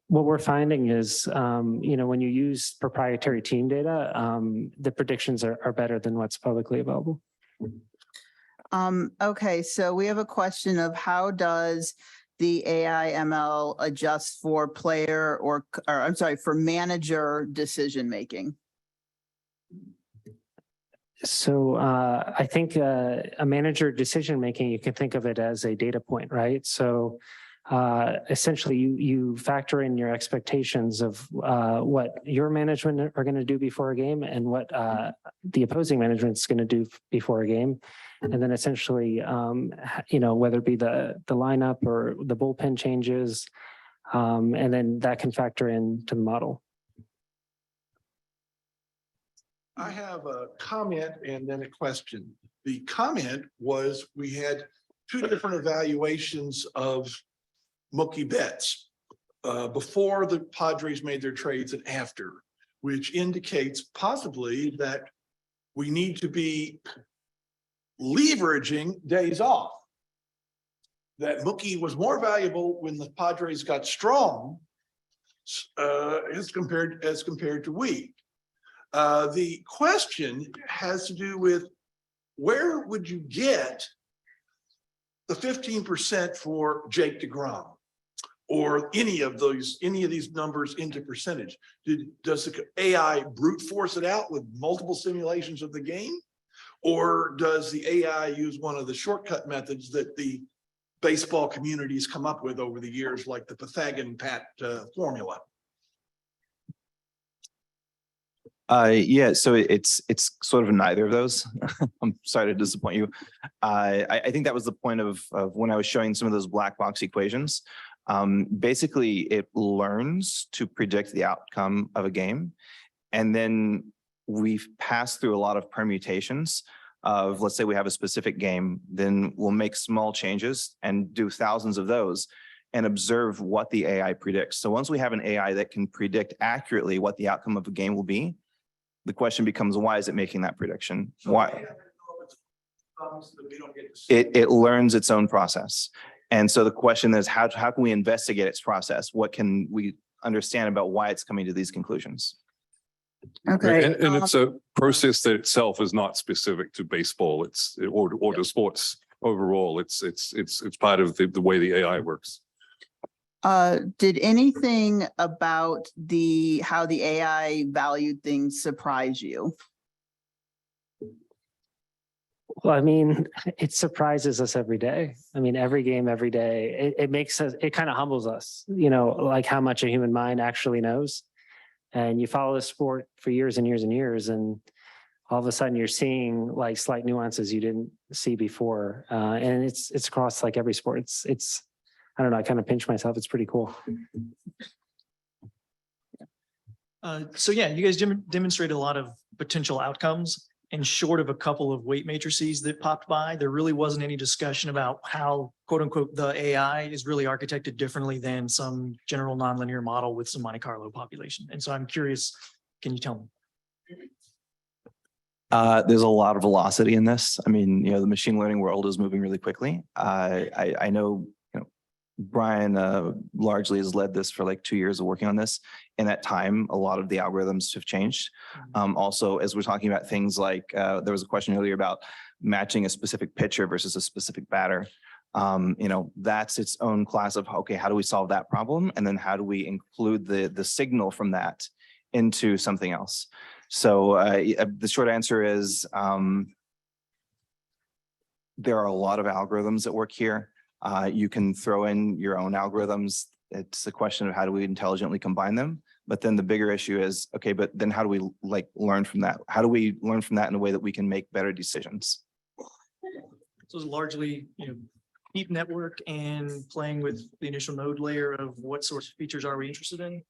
What we're finding is, when you use proprietary team data, the predictions are better than what's publicly available. Okay, so we have a question of how does the AI ML adjust for player or I'm sorry, for manager decision making? So I think a manager decision making, you can think of it as a data point, right? So essentially you factor in your expectations of what your management are going to do before a game and what the opposing management is going to do before a game. And then essentially, whether it be the lineup or the bullpen changes, and then that can factor into the model. I have a comment and then a question. The comment was we had two different evaluations of Mookie Betts before the Padres made their trades and after, which indicates possibly that we need to be leveraging days off. That Mookie was more valuable when the Padres got strong as compared to weak. The question has to do with where would you get the 15% for Jake DeGrom or any of these numbers into percentage? Does the AI brute force it out with multiple simulations of the game? Or does the AI use one of the shortcut methods that the baseball community has come up with over the years, like the Pythagorean formula? Yeah, so it's sort of neither of those. I'm sorry to disappoint you. I think that was the point of when I was showing some of those black box equations. Basically, it learns to predict the outcome of a game. And then we've passed through a lot of permutations of, let's say we have a specific game, then we'll make small changes and do thousands of those and observe what the AI predicts. So once we have an AI that can predict accurately what the outcome of a game will be, the question becomes, why is it making that prediction? Why? outcomes that we don't get to see. It learns its own process. And so the question is, how can we investigate its process? What can we understand about why it's coming to these conclusions? Okay. And it's a process that itself is not specific to baseball. It's or to sports overall. It's part of the way the AI works. Did anything about how the AI valued things surprise you? Well, I mean, it surprises us every day. I mean, every game, every day, it makes us, it kind of humbles us, like how much a human mind actually knows. And you follow the sport for years and years and years, and all of a sudden you're seeing like slight nuances you didn't see before. And it's across like every sport. It's I don't know, I kind of pinch myself. It's pretty cool. So yeah, you guys demonstrated a lot of potential outcomes, and short of a couple of weight matrices that popped by, there really wasn't any discussion about how, quote unquote, the AI is really architected differently than some general nonlinear model with some Monte Carlo population. And so I'm curious, can you tell me? There's a lot of velocity in this. I mean, the machine learning world is moving really quickly. I know, Brian largely has led this for like 2 years of working on this. In that time, a lot of the algorithms have changed. Also, as we're talking about things like, there was a question earlier about matching a specific pitcher versus a specific batter. That's its own class of, okay, how do we solve that problem? And then how do we include the signal from that into something else? So the short answer is there are a lot of algorithms at work here. You can throw in your own algorithms. It's a question of how do we intelligently combine them? But then the bigger issue is, okay, but then how do we learn from that? How do we learn from that in a way that we can make better decisions? So it's largely, deep network and playing with the initial node layer of what sorts of features are we interested in?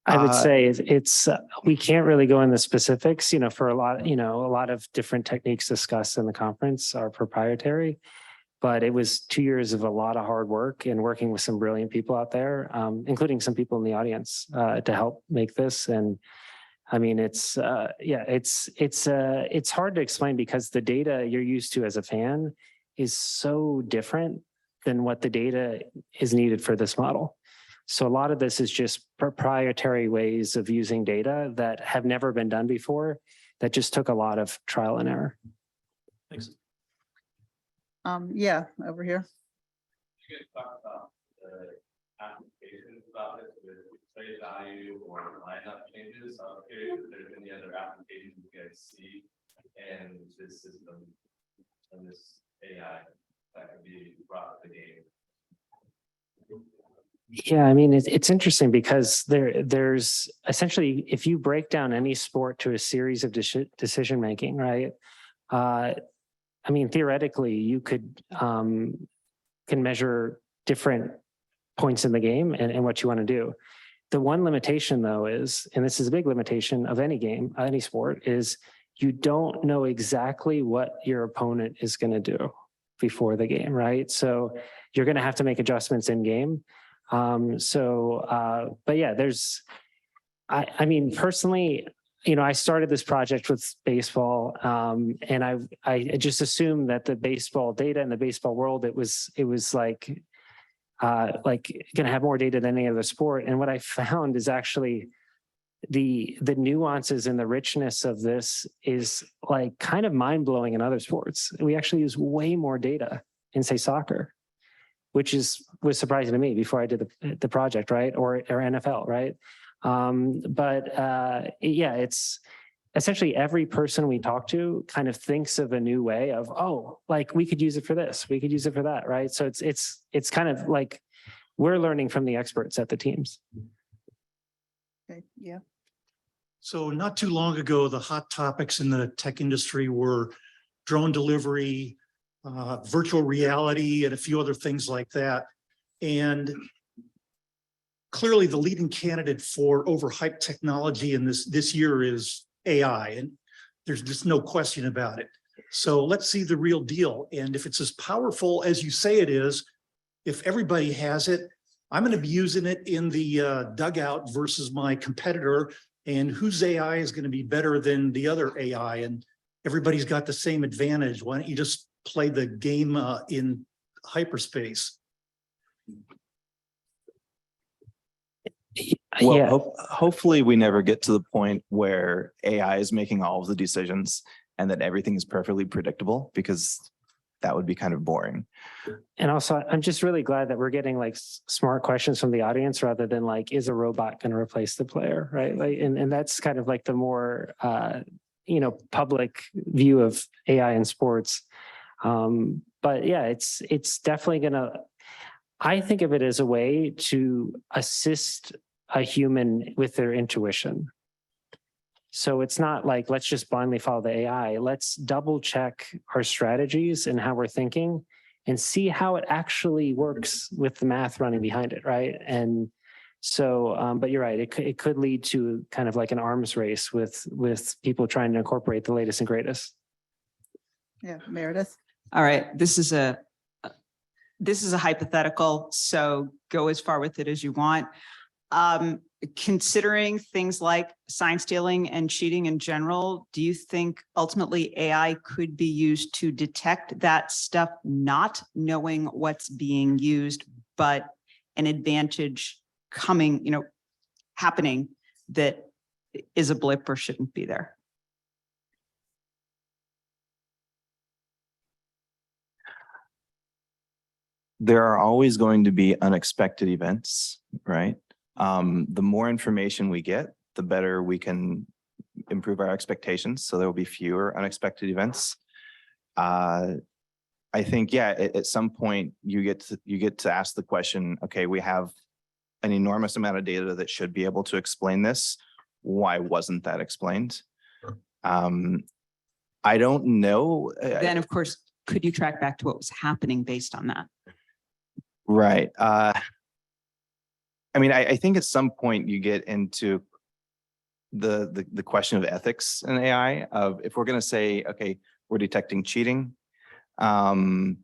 I would say it's we can't really go into specifics, for a lot of different techniques discussed in the conference are proprietary. But it was 2 years of a lot of hard work and working with some brilliant people out there, including some people in the audience to help make this. And I mean, it's hard to explain because the data you're used to as a fan is so different than what the data is needed for this model. So a lot of this is just proprietary ways of using data that have never been done before that just took a lot of trial and error. Thanks. Yeah, over here. You guys talk about the applications about this with trade value or lineup changes. I'm curious if there's any other applications you guys see in this system and this AI that could be brought to the game. Yeah, I mean, it's interesting because there's essentially, if you break down any sport to a series of decision making, right? I mean, theoretically, you can measure different points in the game and what you want to do. The one limitation, though, is, and this is a big limitation of any game, any sport, is you don't know exactly what your opponent is going to do before the game, right? So you're going to have to make adjustments in game. But yeah, I mean, personally, I started this project with baseball, and I just assumed that the baseball data in the baseball world, it was like going to have more data than any other sport. And what I found is actually the nuances and the richness of this is like kind of mind blowing in other sports. We actually use way more data in, say, soccer, which was surprising to me before I did the project, right? Or NFL, right? Yeah, it's essentially every person we talk to kind of thinks of a new way of, oh, like we could use it for this, we could use it for that, right? So it's kind of like we're learning from the experts at the teams. Okay, yeah. So not too long ago, the hot topics in the tech industry were drone delivery, virtual reality, and a few other things like that. And clearly the leading candidate for overhyped technology in this year is AI, and there's just no question about it. So let's see the real deal. And if it's as powerful as you say it is, if everybody has it, I'm going to be using it in the dugout versus my competitor, and whose AI is going to be better than the other AI, and everybody's got the same advantage. Why don't you just play the game in hyperspace. Well, Yeah. hopefully we never get to the point where AI is making all of the decisions and that everything is perfectly predictable, because that would be kind of boring. And also, I'm just really glad that we're getting like smart questions from the audience rather than like, is a robot going to replace the player, right? Like, and that's kind of like the more, public view of AI in sports. But yeah, it's definitely going to, I think of it as a way to assist a human with their intuition. So it's not like, let's just blindly follow the AI. Let's double check our strategies and how we're thinking and see how it actually works with the math running behind it, right? And so, but you're right, it could lead to kind of like an arms race with people trying to incorporate the latest and greatest. Yeah, Meredith. All right, this is a hypothetical, so go as far with it as you want. Considering things like sign stealing and cheating in general, do you think ultimately AI could be used to detect that stuff, not knowing what's being used, but an advantage happening that is a blip or shouldn't be there? There are always going to be unexpected events, right? The more information we get, the better we can improve our expectations. So there will be fewer unexpected events. I think, yeah, at some point you get to ask the question, okay, we have an enormous amount of data that should be able to explain this. Why wasn't that explained? I don't know. Then, of course, could you track back to what was happening based on that? Right. I mean, I think at some point you get into the question of ethics in AI of, if we're going to say, okay, we're detecting cheating. That's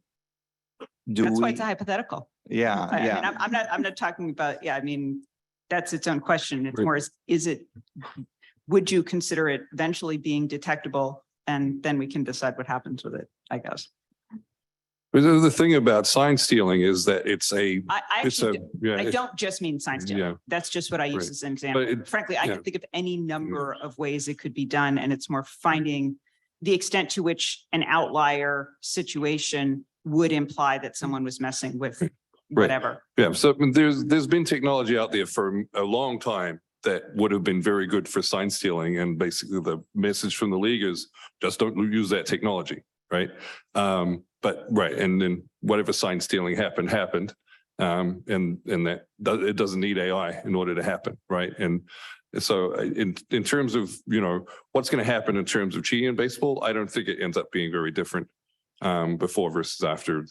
why it's a hypothetical. Yeah. I mean, I'm not talking about, I mean, that's its own question. It's more, would you consider it eventually being detectable? And then we can decide what happens with it, I guess. But the thing about sign stealing is that I don't just mean sign stealing. Yeah. That's just what I use as an example. Frankly, I can think of any number of ways it could be done, and it's more finding the extent to which an outlier situation would imply that someone was messing with whatever. Yeah. So there's been technology out there for a long time that would have been very good for sign stealing, and basically the message from the league is just don't use that technology, right? And then whatever sign stealing happened, and that it doesn't need AI in order to happen, right? And so in terms of what's going to happen in terms of cheating in baseball, I don't think it ends up being very different before versus after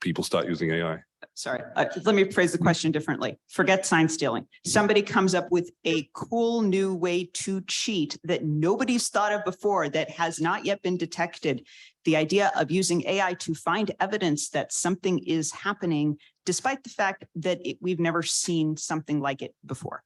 people start using AI. Sorry, let me phrase the question differently. Forget sign stealing. Somebody comes up with a cool new way to cheat that nobody's thought of before, that has not yet been detected. The idea of using AI to find evidence that something is happening, despite the fact that we've never seen something like it before.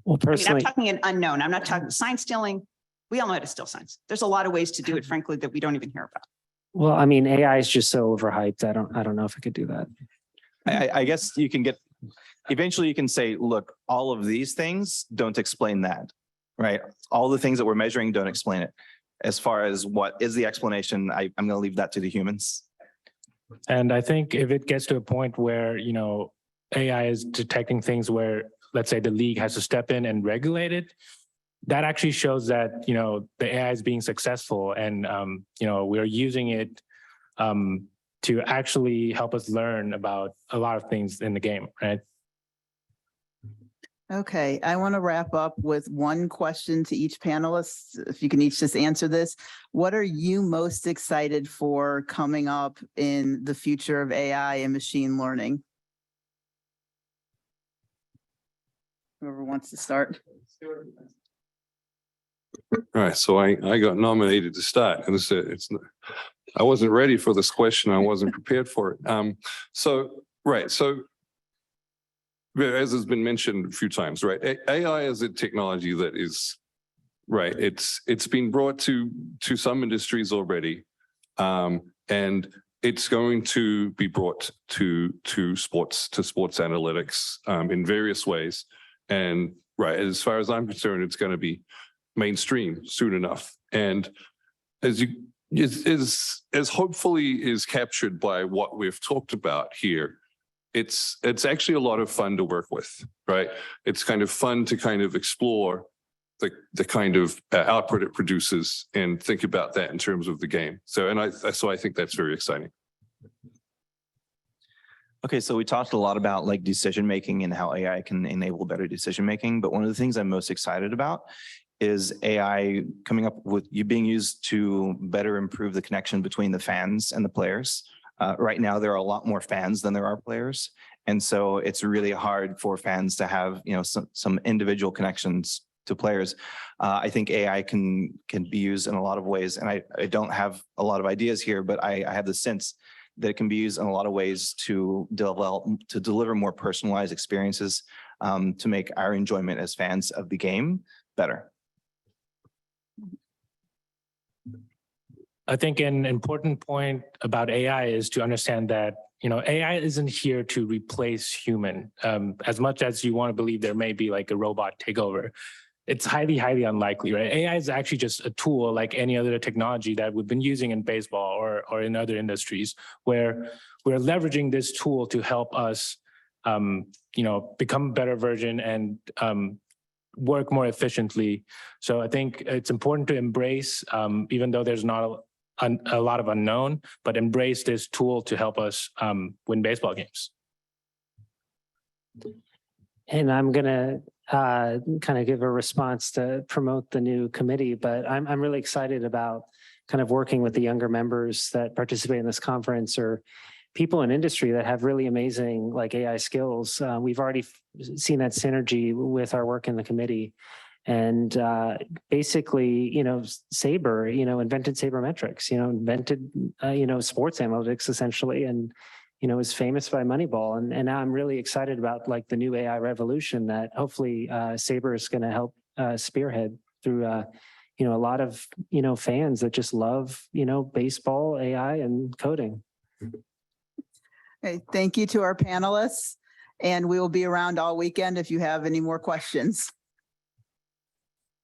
Well, personally, I'm talking an unknown. I'm not talking sign stealing. We all know how to steal signs. There's a lot of ways to do it, frankly, that we don't even hear about. well, I mean, AI is just so overhyped. I don't know if it could do that. I guess you can eventually you can say, look, all of these things don't explain that, right? All the things that we're measuring don't explain it. As far as what is the explanation, I'm going to leave that to the humans. And I think if it gets to a point where, AI is detecting things where, let's say, the league has to step in and regulate it, that actually shows that, the AI is being successful, and, we're using it to actually help us learn about a lot of things in the game, right? Okay, I want to wrap up with one question to each panelist. If you can each just answer this. What are you most excited for coming up in the future of AI and machine learning? Whoever wants to start. All right, so I got nominated to start, and I wasn't ready for this question. I wasn't prepared for it. So as has been mentioned a few times, right? AI is a technology that is, right, it's been brought to some industries already. And it's going to be brought to sports analytics in various ways. And right, as far as I'm concerned, it's going to be mainstream soon enough. And as hopefully is captured by what we've talked about here, it's actually a lot of fun to work with, right? It's kind of fun to kind of explore the kind of output it produces and think about that in terms of the game. So I think that's very exciting. Okay, so we talked a lot about like decision making and how AI can enable better decision making, but one of the things I'm most excited about is AI coming up with being used to better improve the connection between the fans and the players. Right now, there are a lot more fans than there are players, and so it's really hard for fans to have some individual connections to players. I think AI can be used in a lot of ways, and I don't have a lot of ideas here, but I have the sense that it can be used in a lot of ways to deliver more personalized experiences, to make our enjoyment as fans of the game better. I think an important point about AI is to understand that, AI isn't here to replace human. As much as you want to believe there may be like a robot takeover, it's highly, highly unlikely, right? AI is actually just a tool like any other technology that we've been using in baseball or in other industries, where we're leveraging this tool to help us, become a better version and work more efficiently. So I think it's important to embrace, even though there's not a lot of unknown, but embrace this tool to help us win baseball games. And I'm gonna kind of give a response to promote the new committee, but I'm really excited about kind of working with the younger members that participate in this conference, or people in industry that have really amazing like AI skills. We've already seen that synergy with our work in the committee. And basically, SABR, invented sabermetrics, invented, sports analytics essentially, and is famous by Moneyball. And now I'm really excited about like the new AI revolution that hopefully SABR is going to help spearhead through, a lot of, fans that just love, baseball, AI, and coding. Okay, thank you to our panelists, and we will be around all weekend if you have any more questions.